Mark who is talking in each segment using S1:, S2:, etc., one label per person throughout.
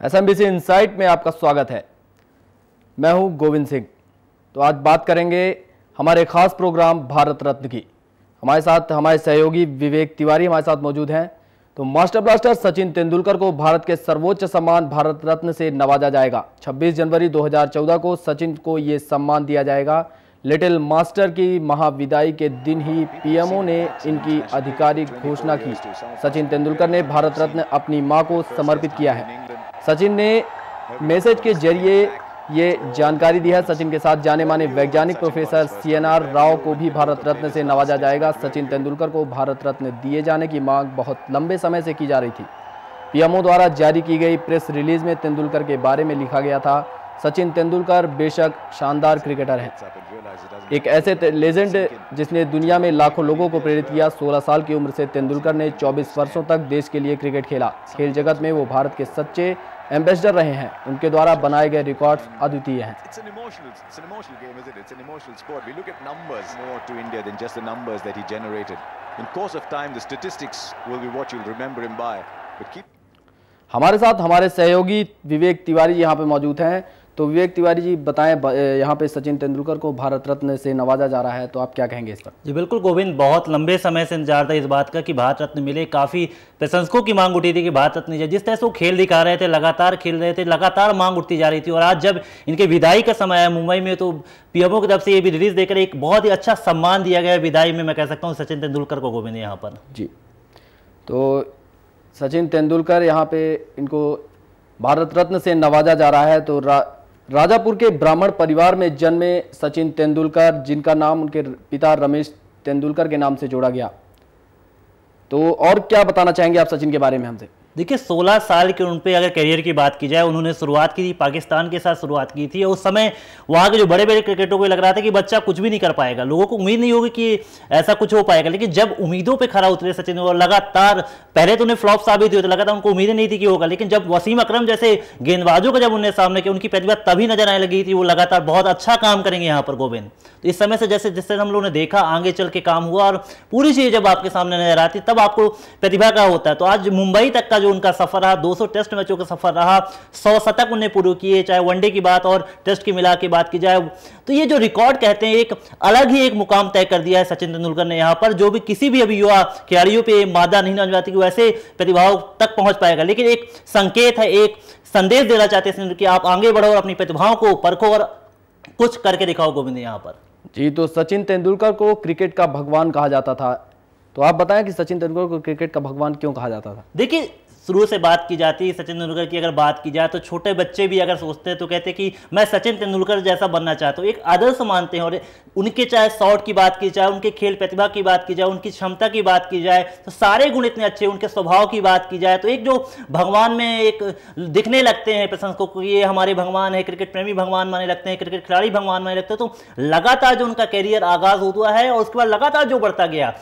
S1: SMBC insight में आपका स्वागत है। मैं हूं गोविंद सिंह। तो आज बात करेंगे हमारे खास प्रोग्राम भारत रत्न की। हमारे साथ हमारे सहयोगी विवेक तिवारी हमारे साथ मौजूद हैं। तो मास्टर ब्लास्टर सचिन तेंदुलकर को भारत के सर्वोच्च सम्मान भारत रत्न से नवाजा जाएगा। 26 जनवरी 2014 को सचिन को ये सम्मान दिया जाएगा। लिटिल मास्टर की महाविदाई के दिन ही पीएमओ ने इनकी आधिकारिक घोषणा की। सचिन तेंदुलकर ने भारत रत्न अपनी मां को समर्पित किया है। सचिन ने मैसेज के जरिए ये जानकारी दी है। सचिन के साथ जाने माने वैज्ञानिक प्रोफेसर CNR राव को भी भारत रत्न से नवाजा जाएगा। सचिन तेंदुलकर को भारत रत्न दिए जाने की मांग बहुत लंबे समय से की जा रही थी। पीएमओ द्वारा जारी की गई प्रेस रिलीज में तेंदुलकर के बारे में लिखा गया था, सचिन तेंदुलकर बेशक शानदार क्रिकेटर हैं, एक ऐसे लेजेंड जिसने दुनिया में लाखों लोगों को प्रेरित किया। 16 साल की उम्र से तेंदुलकर ने 24 वर्षों तक देश के लिए क्रिकेट खेला। खेल जगत में वो भारत के सच्चे एम्बेसडर रहे हैं। उनके द्वारा बनाए गए रिकॉर्ड्स अद्वितीय हैं। हमारे साथ हमारे सहयोगी विवेक तिवारी यहाँ पे मौजूद हैं। तो विवेक तिवारी जी बताएं, यहाँ पे सचिन तेंदुलकर को भारत रत्न से नवाजा जा रहा है, तो आप क्या कहेंगे इस पर?
S2: जी बिल्कुल गोविंद, बहुत लंबे समय से इंतजार था इस बात का कि भारत रत्न मिले। काफ़ी प्रशंसकों की मांग उठी थी कि भारत रत्न जिस तरह से वो खेल दिखा रहे थे, लगातार खेल रहे थे, लगातार मांग उठती जा रही थी। और आज जब इनके विदाई का समय है मुंबई में, तो पीएमओ की तरफ से ये भी रिलीज देकर एक बहुत ही अच्छा सम्मान दिया गया विदाई में, मैं कह सकता हूँ सचिन तेंदुलकर को गोविंद यहाँ पर।
S1: जी, तो सचिन तेंदुलकर यहाँ पे इनको भारत रत्न से नवाजा जा रहा है। तो राजापुर के ब्राह्मण परिवार में जन्मे सचिन तेंदुलकर, जिनका नाम उनके पिता रमेश तेंदुलकर के नाम से जोड़ा गया। तो और क्या बताना चाहेंगे आप सचिन के बारे में हमसे?
S2: देखिए 16 साल के उन पे अगर करियर की बात की जाए, उन्होंने शुरुआत की थी पाकिस्तान के साथ शुरुआत की थी। उस समय वहाँ के जो बड़े बड़े क्रिकेटरों को लग रहा था कि बच्चा कुछ भी नहीं कर पाएगा, लोगों को उम्मीद नहीं होगी कि ऐसा कुछ हो पाएगा। लेकिन जब उम्मीदों पे खरा उतरे सचिन, और लगातार पहले तो उन्हें फ्लॉप साबित हुए, तो लगातार उनको उम्मीदें नहीं थी कि होगा। लेकिन जब वसीम अकरम जैसे गेंदबाजों का जब उन्हें सामने किया, उनकी प्रतिभा तभी नजर आने लगी थी। वो लगातार बहुत अच्छा काम करेंगे यहाँ पर गोविंद। तो इस समय से जैसे जिससे हम लोगों ने देखा आगे चल के काम हुआ, और पूरी चीज जब आपके सामने नजर आती तब आपको प्रतिभा का होता है। तो आज मुंबई तक का जो उनका सफर रहा, 200 टेस्ट मैचों का सफर रहा, 100 शतक उन्हें पूरे किए, चाहे वनडे की बात और टेस्ट की मिला के बात की जाए, तो ये जो रिकॉर्ड कहते हैं एक अलग ही एक मुकाम तय कर दिया है सचिन तेंदुलकर ने यहाँ पर। जो भी किसी भी अभी युवा खिलाड़ियों पे मादा नहीं नजर आती कि वैसे प्रतिभाओं तक पहुंच पाएगा। लेकिन एक संकेत है, एक संदेश देना चाहते हैं कि आप आगे बढ़ो और अपनी प्रतिभाओं को परखो और कुछ करके दिखाओ गोविंद यहाँ पर।
S1: जी, तो सचिन तेंदुलकर को क्रिकेट का भगवान कहा जाता था। तो आप बताएं कि सचिन तेंदुलकर को क्रिकेट का भगवान क्यों कहा जाता था?
S2: देखिए शुरू से बात की जाती है सचिन तेंदुलकर की, अगर बात की जाए तो छोटे बच्चे भी अगर सोचते हैं तो कहते हैं कि मैं सचिन तेंदुलकर जैसा बनना चाहता हूँ, एक आदर्श मानते हैं। और उनके चाहे शॉट की बात की जाए, उनके खेल प्रतिभा की बात की जाए, उनकी क्षमता की बात की जाए, तो सारे गुण इतने अच्छे। उनके स्वभाव की बात की जाए तो एक जो भगवान में एक दिखने लगते हैं प्रशंसकों को, ये हमारे भगवान है, क्रिकेट प्रेमी भगवान माने लगते हैं, क्रिकेट खिलाड़ी भगवान माने लगते हैं। तो लगातार जो उनका कैरियर आगाज हुआ है और उसके बाद लगातार जो बढ़ता गया,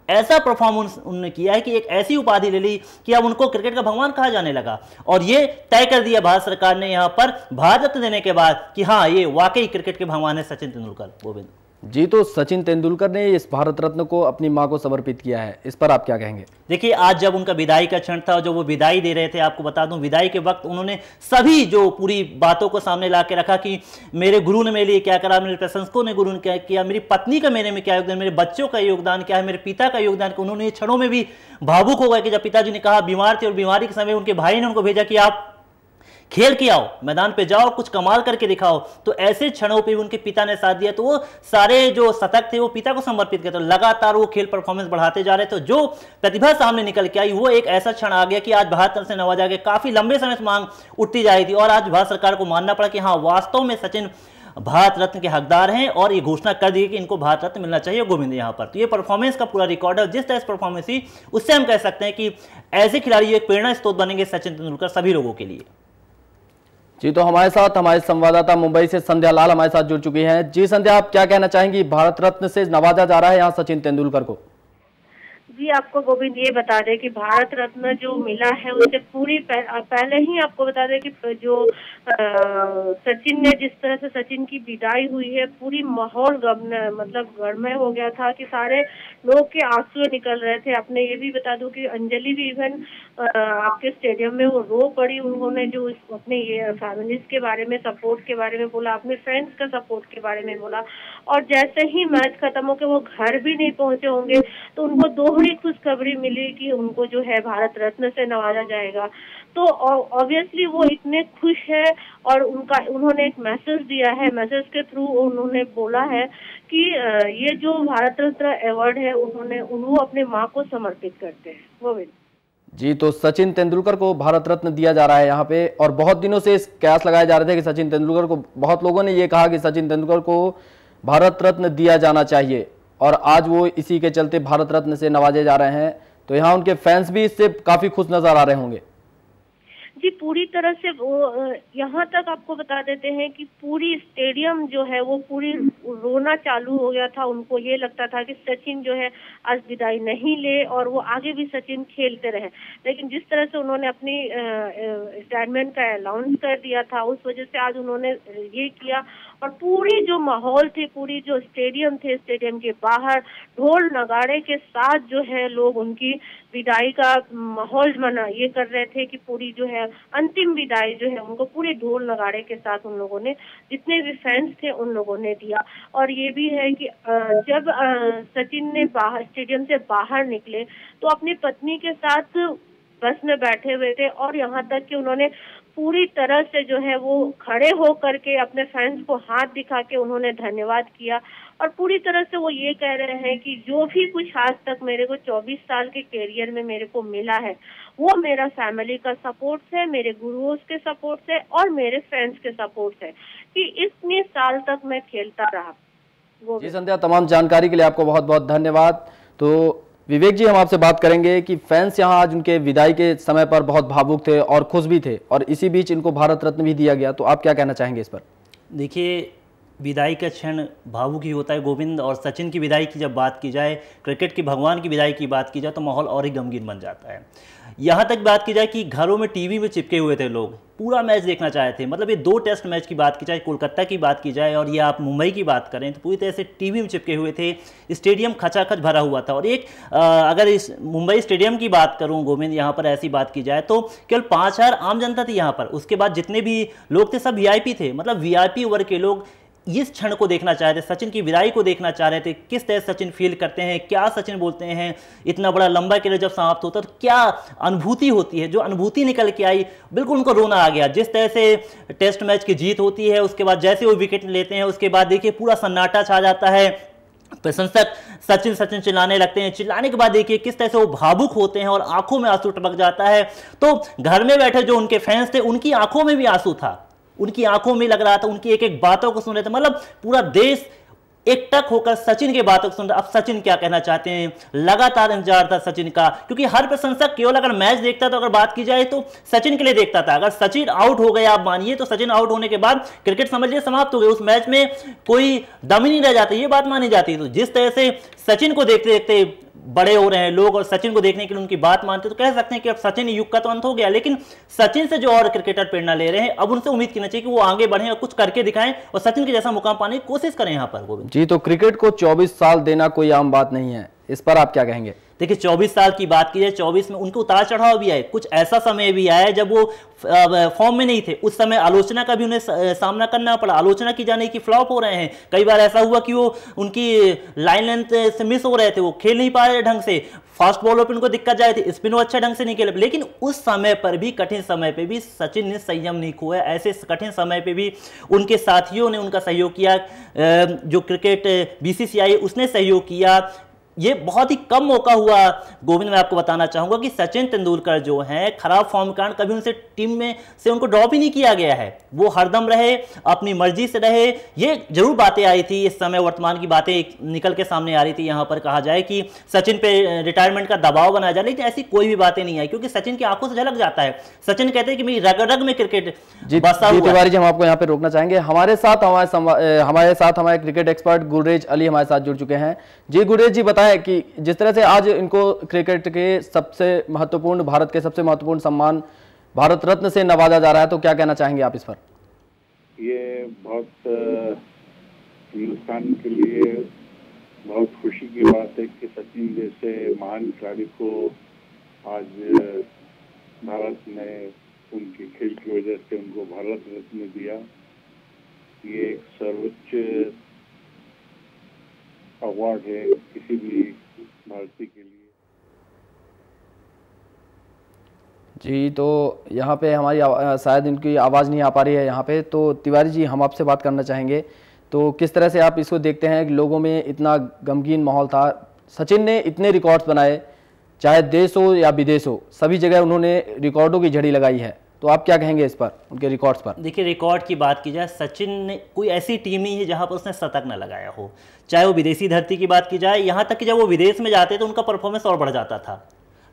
S2: ऐसा परफॉर्मेंस उन्होंने किया है कि एक ऐसी उपाधि ले ली कि अब उनको क्रिकेट का भगवान कहा जाने लगा। और ये तय कर दिया भारत सरकार ने यहाँ पर भारत रत्न देने के बाद कि हाँ, ये वाकई क्रिकेट के भगवान है सचिन तेंदुलकर गोविंद
S1: जी। तो सचिन तेंदुलकर ने इस भारत रत्न को अपनी मां को समर्पित किया है, इस पर आप क्या कहेंगे?
S2: देखिए आज जब उनका विदाई का क्षण था, जो वो विदाई दे रहे थे, आपको बता दूं विदाई के वक्त उन्होंने सभी जो पूरी बातों को सामने ला के रखा कि मेरे गुरु ने मेरे लिए क्या करा, मेरे प्रशंसकों ने गुरु ने क्या किया, मेरी पत्नी का मेरे में क्या योगदान, मेरे बच्चों का योगदान क्या है, मेरे पिता का योगदान। उन्होंने क्षणों में भी भावुक हो गए कि जब पिताजी ने कहा, बीमार थे और बीमारी के समय उनके भाई ने उनको भेजा कि आप खेल के आओ, मैदान पे जाओ, कुछ कमाल करके दिखाओ। तो ऐसे क्षणों पे भी उनके पिता ने साथ दिया। तो वो सारे जो शतक थे वो पिता को समर्पित किया। तो लगातार वो खेल परफॉर्मेंस बढ़ाते जा रहे थे। जो प्रतिभा सामने निकल के आई वो एक ऐसा क्षण आ गया कि आज भारत तरफ से नवाजा गया। काफी लंबे समय से मांग उठती जा रही थी और आज भारत सरकार को मानना पड़ा कि हाँ, वास्तव में सचिन भारत रत्न के हकदार हैं और ये घोषणा कर दी कि इनको भारत रत्न मिलना चाहिए गोविंद यहाँ पर। तो ये परफॉर्मेंस का पूरा रिकॉर्ड है। जिस तरह से परफॉर्मेंस हुई उससे हम कह सकते हैं कि ऐसे खिलाड़ी एक प्रेरणा स्रोत बनेंगे सचिन तेंदुलकर सभी लोगों के लिए।
S1: जी, तो हमारे साथ हमारे संवाददाता मुंबई से संध्या लाल हमारे साथ जुड़ चुकी हैं। जी संध्या, आप क्या कहना चाहेंगी? भारत रत्न से नवाजा जा रहा है यहाँ सचिन तेंदुलकर को।
S3: जी, आपको गोविंद ये बता दें कि भारत रत्न जो मिला है उससे पूरी पहले ही आपको बता दें कि जो सचिन ने, जिस तरह से सचिन की विदाई हुई है, पूरी माहौल मतलब गमगीन हो गया था कि सारे लोग के आंसू निकल रहे थे। आपने ये भी बता दूं कि अंजलि भी इवन आपके स्टेडियम में वो रो पड़ी। उन्होंने जो अपने ये फैमिलीज के बारे में, सपोर्ट के बारे में बोला, अपने फ्रेंड्स का सपोर्ट के बारे में बोला, और जैसे ही मैच खत्म हो के वो घर भी नहीं पहुंचे होंगे तो उनको दोहरी खुशखबरी मिली कि उनको जो है भारत रत्न से नवाजा जाएगा। तो ऑब्वियसली वो इतने खुश है और उन्होंने एक मैसेज दिया है, मैसेज के थ्रू उन्होंने बोला है कि ये जो भारत रत्न अवार्ड है वो अपने माँ को समर्पित करते हैं। गोविंद
S1: जी, तो सचिन तेंदुलकर को भारत रत्न दिया जा रहा है यहाँ पे, और बहुत दिनों से इस कयास लगाए जा रहे थे कि सचिन तेंदुलकर को, बहुत लोगों ने ये कहा कि सचिन तेंदुलकर को भारत रत्न दिया जाना चाहिए, और आज वो इसी के चलते भारत रत्न से नवाजे जा रहे हैं। तो यहाँ उनके फैंस भी इससे काफी खुश नजर आ रहे होंगे।
S3: जी, पूरी तरह से वो यहाँ तक आपको बता देते हैं कि पूरी स्टेडियम जो है वो पूरी रोना चालू हो गया था। उनको ये लगता था कि सचिन जो है आज विदाई नहीं ले और वो आगे भी सचिन खेलते रहे, लेकिन जिस तरह से उन्होंने अपनी रिटायरमेंट का अनाउंस कर दिया था, उस वजह से आज उन्होंने ये किया। और पूरी जो माहौल थी, पूरी जो स्टेडियम थे, स्टेडियम के बाहर ढोल नगाड़े के साथ जो है लोग उनकी विदाई का माहौल ये कर रहे थे कि पूरी जो है अंतिम विदाई जो है उनको पूरे ढोल नगाड़े के साथ उन लोगों ने, जितने भी फैंस थे उन लोगों ने दिया। और ये भी है कि जब सचिन ने स्टेडियम से बाहर निकले तो अपनी पत्नी के साथ बस में बैठे हुए थे, और यहाँ तक कि उन्होंने पूरी तरह से जो है वो खड़े होकर के अपने फैंस को हाथ दिखा के उन्होंने धन्यवाद किया। और पूरी तरह से वो ये कह रहे हैं कि जो भी कुछ आज तक मेरे को 24 साल के कैरियर में मेरे को मिला है वो मेरा फैमिली का सपोर्ट है, मेरे गुरुओं के सपोर्ट से और मेरे फ्रेंड्स के सपोर्ट से, कि इतने साल तक मैं खेलता रहा।
S1: जी संध्या, तमाम जानकारी के लिए आपको बहुत बहुत धन्यवाद। तो विवेक जी, हम आपसे बात करेंगे कि फैंस यहाँ आज उनके विदाई के समय पर बहुत भावुक थे और खुश भी थे, और इसी बीच इनको भारत रत्न भी दिया गया, तो आप क्या कहना चाहेंगे इस पर?
S2: देखिए, विदाई का क्षण भावुक ही होता है गोविंद, और सचिन की विदाई की जब बात की जाए, क्रिकेट की भगवान की विदाई की बात की जाए, तो माहौल और ही गमगीन बन जाता है। यहाँ तक बात की जाए कि घरों में टीवी में चिपके हुए थे लोग, पूरा मैच देखना चाहे थे। मतलब ये 2 टेस्ट मैच की बात की जाए, कोलकाता की बात की जाए और ये आप मुंबई की बात करें, तो पूरी तरह से टीवी में चिपके हुए थे। स्टेडियम खचाखच भरा हुआ था। और एक अगर इस मुंबई स्टेडियम की बात करूं गोविंद, यहाँ पर ऐसी बात की जाए तो केवल 5000 आम जनता थी यहाँ पर। उसके बाद जितने भी लोग थे सब वीआईपी थे, मतलब वीआईपी वर्ग के लोग इस क्षण को देखना चाह रहे थे, सचिन की विदाई को देखना चाह रहे थे। किस तरह सचिन फील करते हैं, क्या सचिन बोलते हैं, इतना बड़ा लंबा कैरियर जब समाप्त होता है तो क्या अनुभूति होती है। जो अनुभूति निकल के आई, बिल्कुल उनको रोना आ गया। जिस तरह से टेस्ट मैच की जीत होती है, उसके बाद जैसे वो विकेट लेते हैं, उसके बाद देखिए पूरा सन्नाटा छा जाता है, प्रशंसक सचिन सचिन चिल्लाने लगते हैं। चिल्लाने के बाद देखिए किस तरह से वो भावुक होते हैं और आंखों में आंसू टपक जाता है। तो घर में बैठे जो उनके फैंस थे, उनकी आंखों में भी आंसू था, उनकी आंखों में लग रहा था, उनकी एक एक बातों को सुन रहे थे। मतलब पूरा देश एकटक होकर सचिन की बातों को सुन रहा। अब सचिन क्या कहना चाहते हैं, लगातार इंतजार था सचिन का, क्योंकि हर प्रशंसक केवल अगर मैच देखता तो अगर बात की जाए तो सचिन के लिए देखता था। अगर सचिन आउट हो गया, आप मानिए, तो सचिन आउट होने के बाद क्रिकेट समझ लिए समाप्त हो गई, उस मैच में कोई दम ही नहीं रह जाता, ये बात मानी जाती। तो जिस तरह से सचिन को देखते देखते बड़े हो रहे हैं लोग और सचिन को देखने के लिए उनकी बात मानते, तो कह सकते हैं कि अब सचिन युग का तो अंत हो गया। लेकिन सचिन से जो और क्रिकेटर प्रेरणा ले रहे हैं, अब उनसे उम्मीद करना चाहिए कि वो आगे बढ़ें और कुछ करके दिखाएं और सचिन के जैसा मुकाम पाने की कोशिश करें यहाँ पर। गोविंद
S1: जी, तो क्रिकेट को 24 साल देना कोई आम बात नहीं है, इस पर आप क्या कहेंगे?
S2: देखिए, 24 साल की बात की जाए, 24 में उनको उतार चढ़ाव भी आए। कुछ ऐसा समय भी आया जब वो फॉर्म में नहीं थे, उस समय आलोचना का भी उन्हें सामना करना पड़ा। आलोचना की जाने की फ्लॉप हो रहे हैं, कई बार ऐसा हुआ कि वो उनकी लाइन लेंथ से मिस हो रहे थे, वो खेल नहीं पा रहे ढंग से, फास्ट बॉलर पर उनको दिक्कत जा रही थी, स्पिन वो अच्छा ढंग से नहीं खेले। लेकिन उस समय पर भी, कठिन समय पे भी सचिन ने संयम नहीं खोया। ऐसे कठिन समय पे भी उनके साथियों ने उनका सहयोग किया, जो क्रिकेट बीसीसीआई उसने सहयोग किया। ये बहुत ही कम मौका हुआ गोविंद। मैं आपको बताना चाहूंगा कि सचिन तेंदुलकर जो हैं, खराब फॉर्म के कारण कभी उनसे टीम में से उनको ड्रॉप ही नहीं किया गया है। वो हरदम रहे, अपनी मर्जी से रहे। ये जरूर बातें आई थी इस समय, वर्तमान की बातें निकल के सामने आ रही थी, यहाँ पर कहा जाए कि सचिन पे रिटायरमेंट का दबाव बनाया जा, लेकिन ऐसी कोई भी बातें नहीं आई, क्योंकि सचिन की आंखों से झलक जाता है। सचिन कहते हैं कि मेरी रग रग में क्रिकेट बसा हुआ है।
S1: तिवारी जी, हम आपको यहाँ पे रोकना चाहेंगे। हमारे साथ हमारे क्रिकेट एक्सपर्ट गुलरेज अली हमारे साथ जुड़ चुके हैं। जी गुलरेज जी, बताइए बताएं कि जिस तरह से आज इनको क्रिकेट के सबसे महत्वपूर्ण, भारत के सबसे महत्वपूर्ण सम्मान भारत रत्न से नवाजा जा रहा है, तो क्या कहना चाहेंगे आप इस पर?
S4: ये बहुत हिंदुस्तान के लिए बहुत खुशी की बात है कि सचिन जैसे महान खिलाड़ी को आज भारत ने उनकी खेल की वजह से उनको भारत रत्न दिया। ये एक सर्वोच्च अवार्ड है किसी भी भारतीय के लिए।
S1: जी, तो यहाँ पे हमारी शायद इनकी आवाज़ नहीं आ पा रही है यहाँ पे, तो तिवारी जी हम आपसे बात करना चाहेंगे। तो किस तरह से आप इसको देखते हैं कि लोगों में इतना गमगीन माहौल था, सचिन ने इतने रिकॉर्ड्स बनाए, चाहे देश हो या विदेश हो, सभी जगह उन्होंने रिकॉर्डों की झड़ी लगाई है, तो आप क्या कहेंगे इस पर, उनके रिकॉर्ड्स पर?
S2: देखिए, रिकॉर्ड की बात की जाए, सचिन ने कोई ऐसी टीम नहीं है जहां पर उसने शतक न लगाया हो। चाहे वो विदेशी धरती की बात की जाए, यहाँ तक कि जब वो विदेश में जाते तो उनका परफॉर्मेंस और बढ़ जाता था।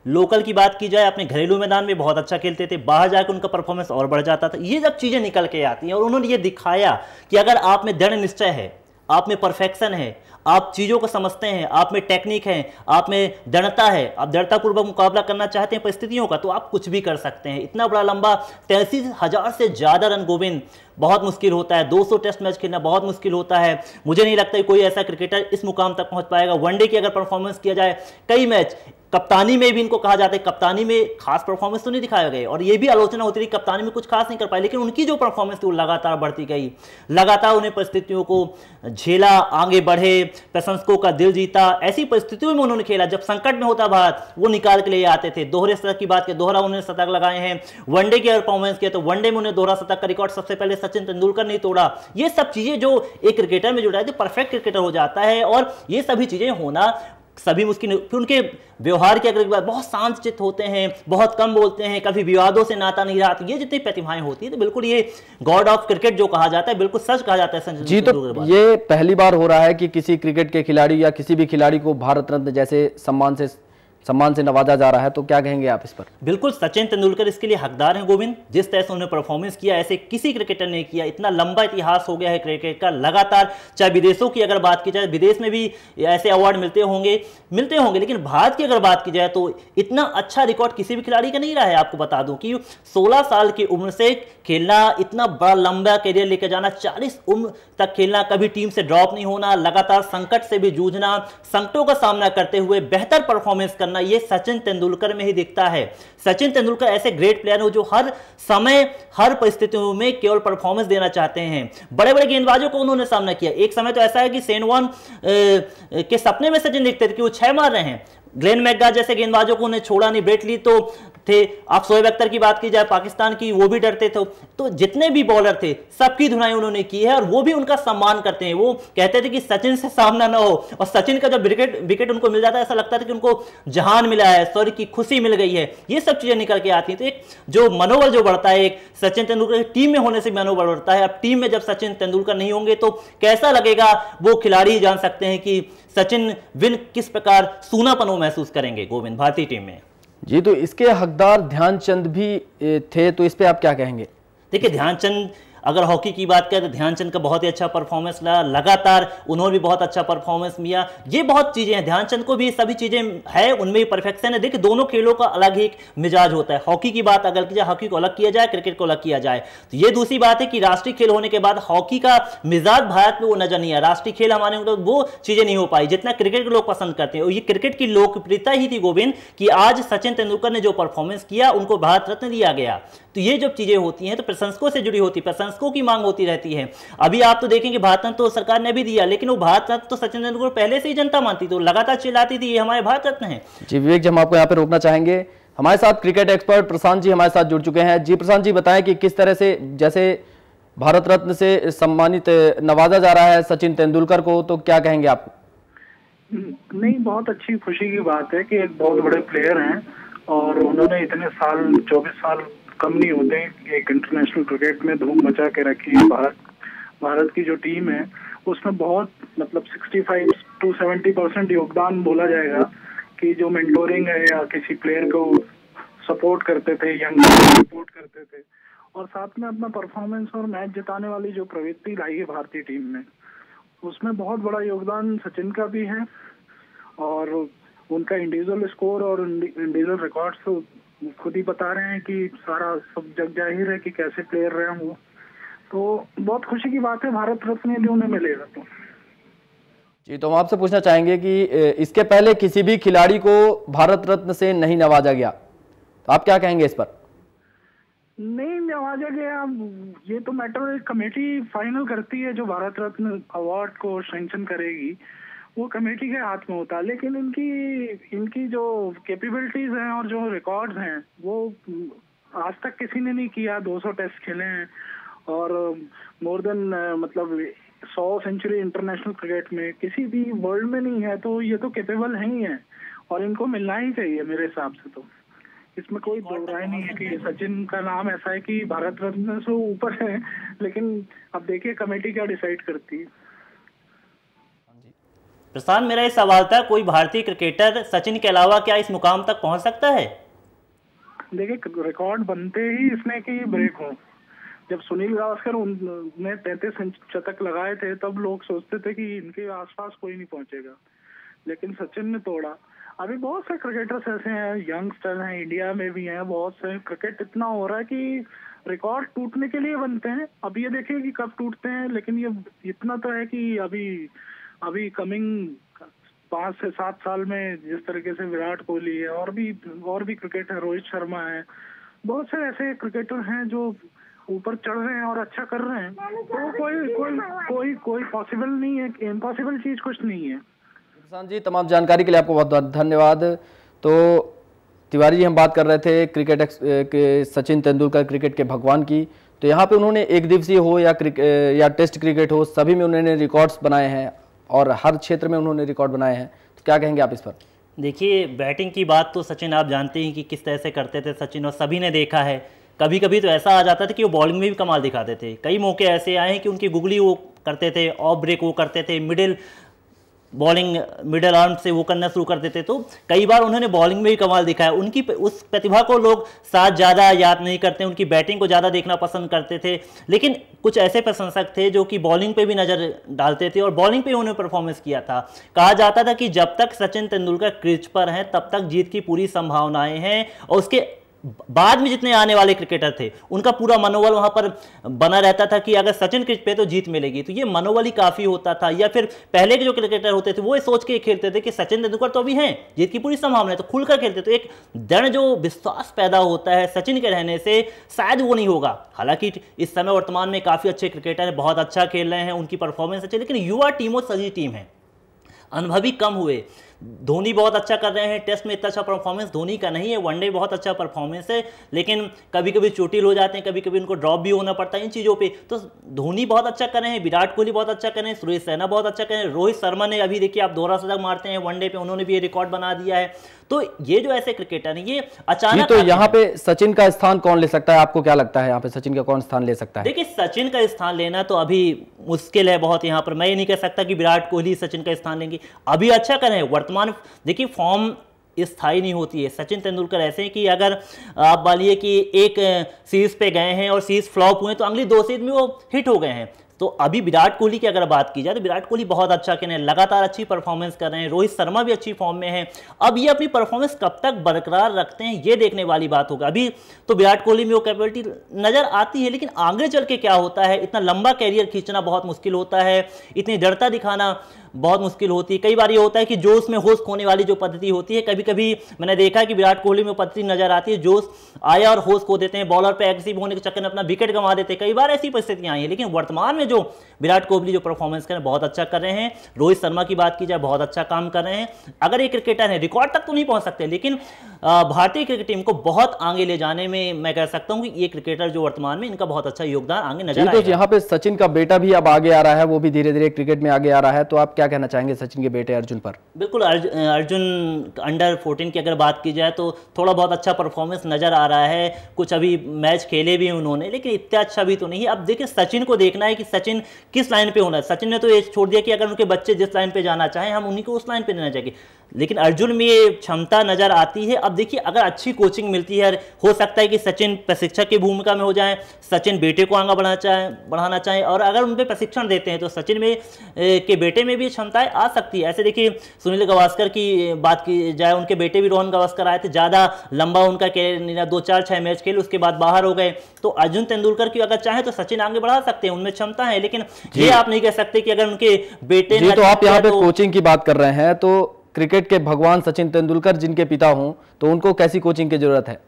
S2: लोकल की बात की जाए, अपने घरेलू मैदान में बहुत अच्छा खेलते थे, बाहर जाकर उनका परफॉर्मेंस और बढ़ जाता था। ये जब चीज़ें निकल के आती हैं और उन्होंने ये दिखाया कि अगर आप में दृढ़ निश्चय है, आप में परफेक्शन है, आप चीज़ों को समझते हैं, आप में टेक्निक है, आप में दृढ़ता है, आप दृढ़तापूर्वक मुकाबला करना चाहते हैं परिस्थितियों का, तो आप कुछ भी कर सकते हैं। इतना बड़ा लंबा 83,000 से ज़्यादा रन गोविंद बहुत मुश्किल होता है। 200 टेस्ट मैच खेलना बहुत मुश्किल होता है। मुझे नहीं लगता कोई ऐसा क्रिकेटर इस मुकाम तक पहुंच पाएगा। वनडे की अगर परफॉर्मेंस किया जाए, कई मैच कप्तानी में भी इनको कहा जाता है, कप्तानी में खास परफॉर्मेंस तो नहीं दिखाया गया और ये भी आलोचना होती रही कप्तानी में कुछ खास नहीं कर पाए, लेकिन उनकी जो परफॉर्मेंस थी वो लगातार बढ़ती गई, लगातार उन्हें परिस्थितियों को झेला, आगे बढ़े, प्रशंसकों का दिल जीता। ऐसी परिस्थितियों में उन्होंने खेला, जब संकट में होता भारत वो निकाल के लिए आते थे। दोहरे शतक की बात की, दोहरा उन्होंने शतक लगाए हैं। वनडे की अगर परफॉर्मेंस किया तो वनडे में उन्हें दोहरा शतक का रिकॉर्ड सबसे पहले सचिन तेंदुलकर ने तोड़ा। ये सब चीजें जो एक क्रिकेटर में जुड़ा है, परफेक्ट क्रिकेटर हो जाता है और ये सभी चीजें होना सभी मुश्किल। फिर उनके व्यवहार की अगर बात, बहुत शांतचित्त होते हैं, बहुत कम बोलते हैं, कभी विवादों से नाता नहीं रहा। ये जितनी प्रतिभाएं होती है तो बिल्कुल ये गॉड ऑफ क्रिकेट जो कहा जाता है, बिल्कुल सच कहा जाता है
S1: जी। तो ये पहली बार हो रहा है कि किसी क्रिकेट के खिलाड़ी या किसी भी खिलाड़ी को भारत रत्न जैसे सम्मान से नवाजा जा रहा है, तो क्या कहेंगे आप इस पर?
S2: बिल्कुल, सचिन तेंदुलकर इसके लिए हकदार हैं गोविंद। जिस तरह से उन्होंने परफॉर्मेंस किया ऐसे किसी क्रिकेटर ने किया। इतना लंबा इतिहास हो गया है क्रिकेट का लगातार। चाहे विदेशों की अगर बात की जाए, विदेश में भी ऐसे अवार्ड मिलते होंगे, लेकिन भारत की अगर बात की जाए तो इतना अच्छा रिकॉर्ड किसी भी खिलाड़ी का नहीं रहा है। आपको बता दूं कि 16 साल की उम्र से खेलना, इतना बड़ा लंबा करियर लेकर जाना, 40 उम्र तक खेलना, कभी टीम से ड्रॉप नहीं होना, लगातार संकट से भी जूझना, संकटों का सामना करते हुए बेहतर परफॉर्मेंस करना, ये सचिन तेंदुलकर में ही दिखता है। सचिन तेंदुलकर ऐसे ग्रेट प्लेयर हो जो हर समय हर परिस्थितियों में केवल परफॉर्मेंस देना चाहते हैं। बड़े बड़े गेंदबाजों को उन्होंने सामना किया। एक समय तो ऐसा है कि शेन वॉर्न के सपने में सचिन दिखते थे कि वो 6 मार रहे हैं। ग्लेन मैकग्रा जैसे गेंदबाजों को उन्हें छोड़ा नहीं। ब्रेट ली तो थे। आप शोएब अख्तर की बात की जाए पाकिस्तान की, वो भी डरते थे। तो जितने भी बॉलर थे सबकी धुनाई उन्होंने की है और वो भी उनका सम्मान करते हैं। वो कहते थे कि सचिन से सामना ना हो, और सचिन का जब विकेट उनको मिल जाता है ऐसा लगता था कि उनको जहान मिला है, स्वर्ग की खुशी मिल गई है। ये सब चीजें निकल के आती हैं। तो एक जो मनोबल जो बढ़ता है, एक सचिन तेंदुलकर टीम में होने से मनोबल बढ़ता है। अब टीम में जब सचिन तेंदुलकर नहीं होंगे तो कैसा लगेगा, वो खिलाड़ी जान सकते हैं कि सचिन विन किस प्रकार सूनापन वो महसूस करेंगे गोविंद भारतीय टीम में।
S1: जी, तो इसके हकदार ध्यानचंद भी थे, तो इस पे आप क्या कहेंगे?
S2: देखिए, ध्यानचंद अगर हॉकी की बात करें तो ध्यानचंद का बहुत ही अच्छा परफॉर्मेंस रहा। लगातार उन्होंने भी बहुत अच्छा परफॉर्मेंस किया। ये बहुत चीज़ें हैं, ध्यानचंद को भी सभी चीज़ें है, उनमें भी परफेक्शन है। देखिए, दोनों खेलों का अलग ही एक मिजाज होता है। हॉकी की बात अगर की जाए, हॉकी को अलग किया जाए, क्रिकेट को अलग किया जाए, तो ये दूसरी बात है कि राष्ट्रीय खेल होने के बाद हॉकी का मिजाज भारत में वो नजर नहीं आया। राष्ट्रीय खेल हमारे वो चीज़ें नहीं हो पाई जितना क्रिकेट के लोग पसंद करते हैं। और ये क्रिकेट की लोकप्रियता ही थी गोविंद कि आज सचिन तेंदुलकर ने जो परफॉर्मेंस किया उनको भारत रत्न दिया गया। तो ये जो चीजें होती हैं तो प्रशंसकों से जुड़ी होती, प्रशंसकों की मांग होती रहती है। अभी आप तो देखेंगे भारत रत्न तो सरकार ने भी दिया, लेकिन वो भारत रत्न तो सचिन तेंदुलकर पहले से ही जनता मानती, तो लगातार चिल्लाती थी ये हमारे भारत रत्न है।
S1: जी विवेक जी, हम आपको यहाँ पे रोकना चाहेंगे। हमारे साथ क्रिकेट एक्सपर्ट प्रशांत जी हमारे साथ जुड़ चुके हैं। जी प्रशांत जी, बताएं कि किस तरह से जैसे भारत रत्न से सम्मानित नवाजा जा रहा है सचिन तेंदुलकर को, तो क्या कहेंगे आप?
S5: नहीं, बहुत अच्छी खुशी की बात है कि एक बहुत बड़े प्लेयर हैं और उन्होंने इतने साल 24 साल कम नहीं होते एक इंटरनेशनल क्रिकेट में धूम मचा के रखी है। भारत की जो टीम है उसमें बहुत मतलब 65 to 70% योगदान बोला जाएगा कि जो मेंटोरिंग है या किसी प्लेयर को सपोर्ट करते थे, यंग सपोर्ट करते थे, और साथ में अपना परफॉर्मेंस और मैच जिताने वाली जो प्रवृत्ति लाई है भारतीय टीम में, उसमें बहुत बड़ा योगदान सचिन का भी है। और उनका इंडिविजुअल स्कोर और इंडिविजुअल रिकॉर्ड्स तो खुद ही बता रहे हैं कि सारा सब जग जाहिर है कि कैसे प्लेयर रहे वो। तो बहुत खुशी की बात है, भारत रत्न यदि उन्हें मिलेगा तो।
S1: जी, तो हम आपसे पूछना चाहेंगे कि इसके पहले किसी भी खिलाड़ी को भारत रत्न से नहीं नवाजा गया, तो आप क्या कहेंगे इस पर?
S5: नहीं नवाजा गया, ये तो मैटर कमेटी फाइनल करती है, जो भारत रत्न अवार्ड को सैंक्शन करेगी वो कमेटी के हाथ में होता है। लेकिन इनकी जो कैपेबिलिटीज हैं और जो रिकॉर्ड्स हैं वो आज तक किसी ने नहीं किया। 200 टेस्ट खेले हैं और मोर देन मतलब 100 सेंचुरी इंटरनेशनल क्रिकेट में किसी भी वर्ल्ड में नहीं है, तो ये तो कैपेबल है ही है और इनको मिलना ही चाहिए मेरे हिसाब से। तो इसमें कोई दो राय नहीं है कि सचिन का नाम ऐसा है कि भारत रत्न से ऊपर है, लेकिन अब देखिए कमेटी क्या डिसाइड करती है।
S2: प्रशांत, मेरा ये सवाल था, कोई भारतीय क्रिकेटर सचिन के अलावा क्या इस मुकाम तक पहुंच सकता है?
S5: देखिए रिकॉर्ड बनते ही इसमें कि ब्रेक हो। जब सुनील गावस्कर ने 33 शतक लगाए थे तब लोग सोचते थे कि इनके आसपास कोई नहीं पहुंचेगा, लेकिन सचिन ने तोड़ा। अभी बहुत से क्रिकेटर्स ऐसे हैं, यंगस्टर हैं, इंडिया में भी हैं बहुत से। क्रिकेट इतना हो रहा है कि रिकॉर्ड टूटने के लिए बनते हैं। अब ये देखिए कि कब टूटते हैं, लेकिन ये इतना तो है कि अभी कमिंग 5 से 7 साल में जिस तरीके से विराट कोहली है और भी क्रिकेटर, रोहित शर्मा है, बहुत से ऐसे क्रिकेटर हैं जो ऊपर चढ़ रहे हैं और अच्छा कर रहे हैं। तो कोई पॉसिबल नहीं है, इम्पॉसिबल चीज कुछ नहीं है।
S1: प्रशांत जी, तमाम जानकारी के लिए आपको बहुत बहुत धन्यवाद। तो तिवारी जी, हम बात कर रहे थे क्रिकेट के सचिन तेंदुलकर, क्रिकेट के भगवान की। तो यहाँ पे उन्होंने एक दिवसीय हो या टेस्ट क्रिकेट हो, सभी में उन्होंने रिकॉर्ड्स बनाए हैं और हर क्षेत्र में उन्होंने रिकॉर्ड बनाए हैं। तो क्या कहेंगे आप इस पर?
S2: देखिए, बैटिंग की बात तो सचिन आप जानते हैं कि किस तरह से करते थे सचिन, और सभी ने देखा है। कभी कभी तो ऐसा आ जाता था कि वो बॉलिंग में भी कमाल दिखाते थे। कई मौके ऐसे आए हैं कि उनकी गुगली वो करते थे, ऑफ ब्रेक वो करते थे, मिडिल आर्म से वो करना शुरू कर देते। तो कई बार उन्होंने बॉलिंग में भी कमाल दिखाया। उनकी उस प्रतिभा को लोग साथ ज़्यादा याद नहीं करते, उनकी बैटिंग को ज़्यादा देखना पसंद करते थे। लेकिन कुछ ऐसे प्रशंसक थे जो कि बॉलिंग पे भी नज़र डालते थे और बॉलिंग पे उन्होंने परफॉर्मेंस किया था। कहा जाता था कि जब तक सचिन तेंदुलकर क्रीज पर हैं तब तक जीत की पूरी संभावनाएं हैं, और उसके बाद में जितने आने वाले क्रिकेटर थे उनका पूरा मनोबल वहां पर बना रहता था कि अगर सचिन क्रीज पे तो जीत मिलेगी। तो ये मनोबल ही काफी होता था। या फिर पहले के जो क्रिकेटर होते थे वो सोच के खेलते थे कि सचिन तेंदुलकर तो अभी हैं, जीत की पूरी संभावना है, तो खुलकर खेलते। तो एक दृढ़ जो विश्वास पैदा होता है सचिन के रहने से, शायद वो नहीं होगा। हालांकि इस समय वर्तमान में काफी अच्छे क्रिकेटर हैं, बहुत अच्छा खेल रहे हैं, उनकी परफॉर्मेंस अच्छी, लेकिन युवा टीम और सजी टीम है, अनुभवी कम हुए। धोनी बहुत अच्छा कर रहे हैं, टेस्ट में इतना अच्छा परफॉर्मेंस धोनी का नहीं है, वनडे बहुत अच्छा परफॉर्मेंस है, लेकिन कभी कभी चोटिल हो जाते हैं, कभी कभी उनको ड्रॉप भी होना पड़ता है इन चीज़ों पे। तो धोनी बहुत अच्छा कर रहे हैं, विराट कोहली बहुत अच्छा कर रहे हैं, सुरेश रैना बहुत अच्छा कर रहे हैं, रोहित शर्मा ने अभी देखिए आप दोहरा शतक मारते हैं वनडे पे, उन्होंने भी ये रिकॉर्ड बना दिया है। तो ये जो ऐसे क्रिकेटर हैं ये अचानक,
S1: तो यहाँ पे सचिन का स्थान कौन ले सकता है? आपको क्या लगता है यहाँ पे सचिन का कौन स्थान ले सकता है?
S2: देखिए, सचिन का स्थान लेना तो अभी मुश्किल है बहुत। यहाँ पर मैं ये नहीं कह सकता कि विराट कोहली सचिन का स्थान लेंगे। अभी अच्छा कर रहे हैं, वर्तमान देखिए फॉर्म स्थायी नहीं होती है। सचिन तेंदुलकर ऐसे हैं कि अगर आप मानिए कि एक सीरीज पे गए हैं और सीरीज फ्लॉप हुए तो अगली 2 सीरीज में वो हिट हो गए हैं। तो अभी विराट कोहली की अगर बात की जाए तो विराट कोहली बहुत अच्छा खेल रहे हैं, लगातार अच्छी परफॉर्मेंस कर रहे हैं, रोहित शर्मा भी अच्छी फॉर्म में है। अब ये अपनी परफॉर्मेंस कब तक बरकरार रखते हैं ये देखने वाली बात होगा। अभी तो विराट कोहली में वो कैपेबिलिटी नजर आती है, लेकिन आगे चल के क्या होता है, इतना लंबा कैरियर खींचना बहुत मुश्किल होता है, इतनी दृढ़ता दिखाना बहुत मुश्किल होती है। कई बार ये होता है कि जोश में होश खोने वाली जो पद्धति होती है, कभी कभी मैंने देखा है कि विराट कोहली में पद्धति नजर आती है, जोश आया और होश खो देते हैं, बॉलर पे एग्रेसिव होने के चक्कर में अपना विकेट गंवा देते हैं। कई बार ऐसी परिस्थितियां आई हैं, लेकिन वर्तमान में जो विराट कोहली जो परफॉर्मेंस कर रहे हैं बहुत अच्छा कर रहे हैं। रोहित शर्मा की बात की जाए बहुत अच्छा काम कर रहे हैं। अगर ये क्रिकेटर है रिकॉर्ड तक तो नहीं पहुंच सकते, लेकिन भारतीय क्रिकेट टीम को बहुत आगे ले जाने में मैं कह सकता हूं कि ये क्रिकेटर जो वर्तमान में इनका बहुत अच्छा योगदान आगे नजर आएगा।
S1: तो यहाँ पे सचिन का बेटा भी अब आगे आ रहा है, वो भी धीरे धीरे क्रिकेट में आगे आ रहा है, तो आप क्या कहना चाहेंगे सचिन के बेटे अर्जुन पर?
S2: बिल्कुल, अर्जुन अंडर 14 की अगर बात की जाए तो थोड़ा बहुत अच्छा परफॉर्मेंस नजर आ रहा है। कुछ अभी मैच खेले भी उन्होंने, लेकिन इतना अच्छा भी तो नहीं है। अब देखिए सचिन को देखना है कि सचिन किस लाइन पे होना है। सचिन ने तो ये छोड़ दिया कि अगर उनके बच्चे जिस लाइन पे जाना चाहें हम उन्हीं को उस लाइन पे देना चाहिए, लेकिन अर्जुन में ये क्षमता नजर आती है। अब देखिए अगर अच्छी कोचिंग मिलती है, हो सकता है कि सचिन प्रशिक्षक की भूमिका में हो जाए, सचिन बेटे को आगे बढ़ाना चाहें, और अगर उन पर प्रशिक्षण देते हैं तो सचिन में के बेटे में भी क्षमताएं आ सकती है। ऐसे देखिए सुनील गावस्कर की बात की जाए, उनके बेटे भी रोहन गावस्कर आए थे, ज़्यादा लंबा उनका कैरियर 2-4-6 मैच खेले, उसके बाद बाहर हो गए। तो अर्जुन तेंदुलकर की अगर चाहे तो सचिन आगे बढ़ा सकते हैं, उनमें क्षमता है, लेकिन ये आप नहीं कह सकते कि अगर उनके बेटे ने
S1: तो आप यहाँ पे कोचिंग की बात कर रहे हैं, तो क्रिकेट के भगवान सचिन तेंदुलकर जिनके पिता हूं, तो उनको कैसी कोचिंग की जरूरत है?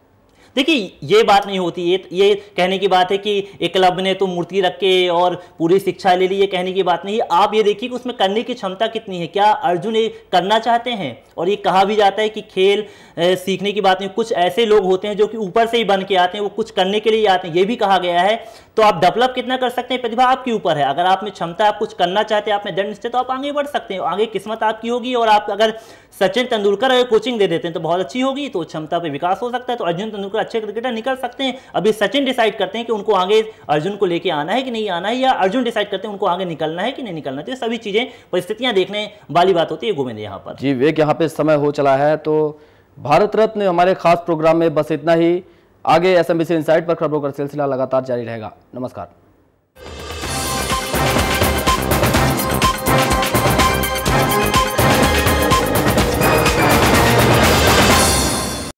S2: देखिए ये बात नहीं होती, ये कहने की बात है कि एक क्लब ने तो मूर्ति रख के और पूरी शिक्षा ले ली, ये कहने की बात नहीं है। आप ये देखिए कि उसमें करने की क्षमता कितनी है, क्या अर्जुन ये करना चाहते हैं। और ये कहा भी जाता है कि खेल सीखने की बात नहीं, कुछ ऐसे लोग होते हैं जो कि ऊपर से ही बन के आते हैं, वो कुछ करने के लिए आते हैं, ये भी कहा गया है। तो आप डेवलप कितना कर सकते हैं, प्रतिभा आपके ऊपर है। अगर आप में क्षमता, आप कुछ करना चाहते हैं, आप में दृढ़ निश्चय, तो आप आगे बढ़ सकते हैं, आगे किस्मत आपकी होगी। और आप अगर सचिन तेंदुलकर अगर कोचिंग दे देते हैं तो बहुत अच्छी होगी, तो क्षमता पे विकास हो सकता है। तो अर्जुन तेंदुलकर अच्छे क्रिकेटर निकल सकते हैं। अभी सचिन डिसाइड करते हैं कि उनको आगे अर्जुन को लेके आना है कि नहीं आना है, या अर्जुन डिसाइड करते हैं उनको आगे निकलना है कि नहीं निकलना है। तो ये सभी चीजें, परिस्थितियां देखने वाली बात होती है गोविंद यहाँ पर।
S1: जी विवेक, यहाँ पे समय हो चला है, तो भारत रत्न हमारे खास प्रोग्राम में बस इतना ही। आगे SMBC इनसाइट पर खबरों का सिलसिला लगातार जारी रहेगा। नमस्कार।